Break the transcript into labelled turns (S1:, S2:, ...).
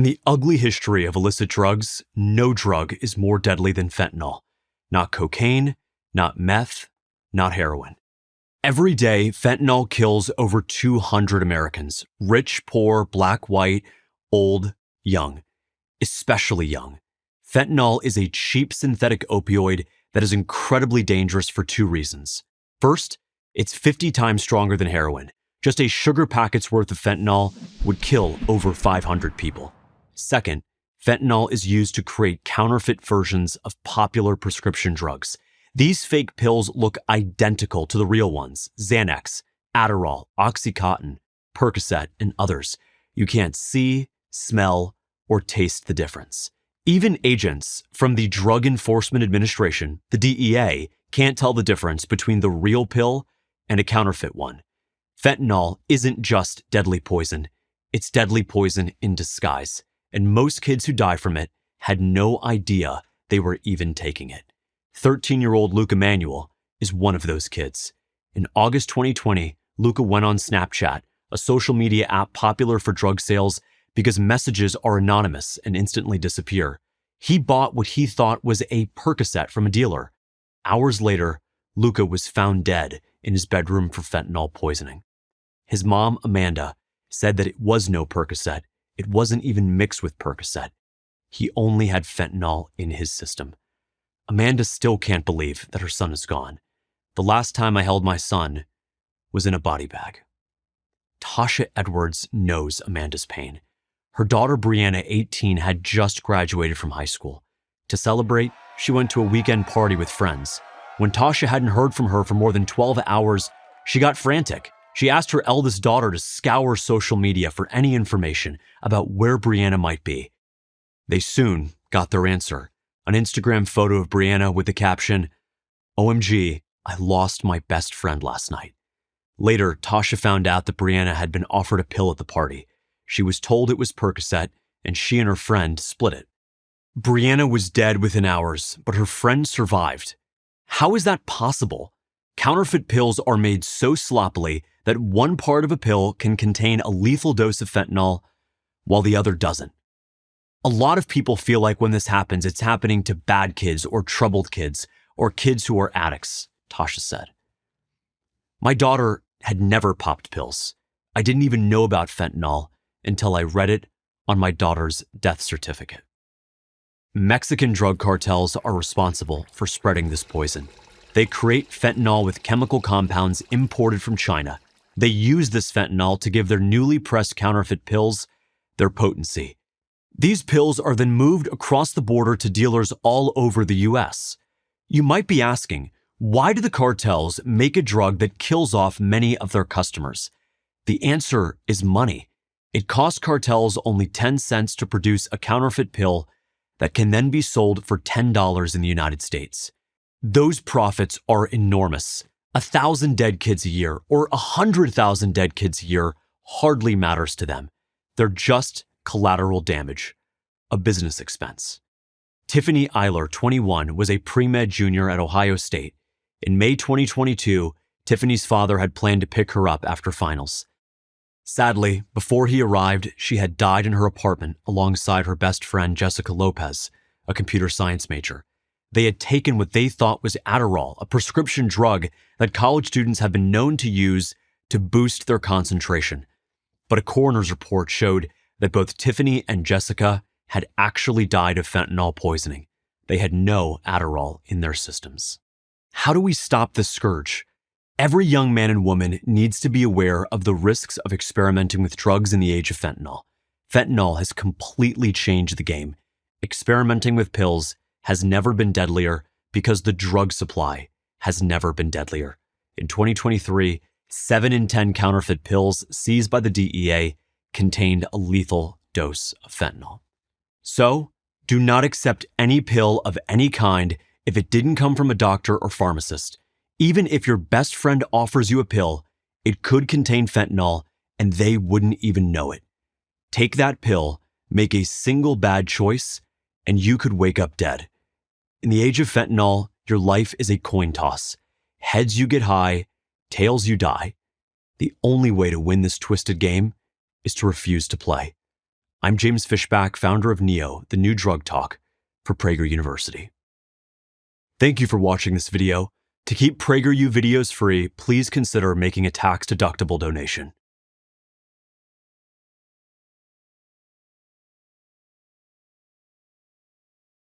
S1: In the ugly history of illicit drugs, no drug is more deadly than fentanyl. Not cocaine, not meth, not heroin. Every day, fentanyl kills over 200 Americans, rich, poor, black, white, old, young, especially young. Fentanyl is a cheap synthetic opioid that is incredibly dangerous for two reasons. First, it's 50 times stronger than heroin. Just a sugar packet's worth of fentanyl would kill over 500 people. Second, fentanyl is used to create counterfeit versions of popular prescription drugs. These fake pills look identical to the real ones: Xanax, Adderall, Oxycontin, Percocet, and others. You can't see, smell, or taste the difference. Even agents from the Drug Enforcement Administration, the DEA, can't tell the difference between the real pill and a counterfeit one. Fentanyl isn't just deadly poison, it's deadly poison in disguise, and most kids who die from it had no idea they were even taking it. 13-year-old Luca Emanuel is one of those kids. In August 2020, Luca went on Snapchat, a social media app popular for drug sales because messages are anonymous and instantly disappear. He bought what he thought was a Percocet from a dealer. Hours later, Luca was found dead in his bedroom for fentanyl poisoning. His mom, Amanda, said that it was no Percocet. It wasn't even mixed with Percocet. He only had fentanyl in his system. Amanda still can't believe that her son is gone. The last time I held my son was in a body bag. Tasha Edwards knows Amanda's pain. Her daughter Brianna, 18, had just graduated from high school. To celebrate, she went to a weekend party with friends. When Tasha hadn't heard from her for more than 12 hours, she got frantic. She asked her eldest daughter to scour social media for any information about where Brianna might be. They soon got their answer: an Instagram photo of Brianna with the caption, "OMG, I lost my best friend last night." Later, Tasha found out that Brianna had been offered a pill at the party. She was told it was Percocet, and she and her friend split it. Brianna was dead within hours, but her friend survived. How is that possible? Counterfeit pills are made so sloppily that one part of a pill can contain a lethal dose of fentanyl, while the other doesn't. A lot of people feel like when this happens, it's happening to bad kids or troubled kids or kids who are addicts, Tasha said. My daughter had never popped pills. I didn't even know about fentanyl until I read it on my daughter's death certificate. Mexican drug cartels are responsible for spreading this poison. They create fentanyl with chemical compounds imported from China. They use this fentanyl to give their newly pressed counterfeit pills their potency. These pills are then moved across the border to dealers all over the US. You might be asking, why do the cartels make a drug that kills off many of their customers? The answer is money. It costs cartels only 10 cents to produce a counterfeit pill that can then be sold for $10 in the United States. Those profits are enormous. 1,000 dead kids a year or 100,000 dead kids a year hardly matters to them. They're just collateral damage, a business expense. Tiffany Iser, 21, was a pre-med junior at Ohio State. In May 2022, Tiffany's father had planned to pick her up after finals. Sadly, before he arrived, she had died in her apartment alongside her best friend Jessica Lopez, a computer science major. They had taken what they thought was Adderall, a prescription drug that college students have been known to use to boost their concentration. But a coroner's report showed that both Tiffany and Jessica had actually died of fentanyl poisoning. They had no Adderall in their systems. How do we stop this scourge? Every young man and woman needs to be aware of the risks of experimenting with drugs in the age of fentanyl. Fentanyl has completely changed the game. Experimenting with pills has never been deadlier because the drug supply has never been deadlier. In 2023, 7 in 10 counterfeit pills seized by the DEA contained a lethal dose of fentanyl. So, do not accept any pill of any kind if it didn't come from a doctor or pharmacist. Even if your best friend offers you a pill, it could contain fentanyl and they wouldn't even know it. Take that pill, make a single bad choice, and you could wake up dead. In the age of fentanyl, your life is a coin toss. Heads you get high, tails you die. The only way to win this twisted game is to refuse to play. I'm James Fishback, founder of NEO, the new drug talk for Prager University. Thank you for watching this video. To keep PragerU videos free, please consider making a tax-deductible donation.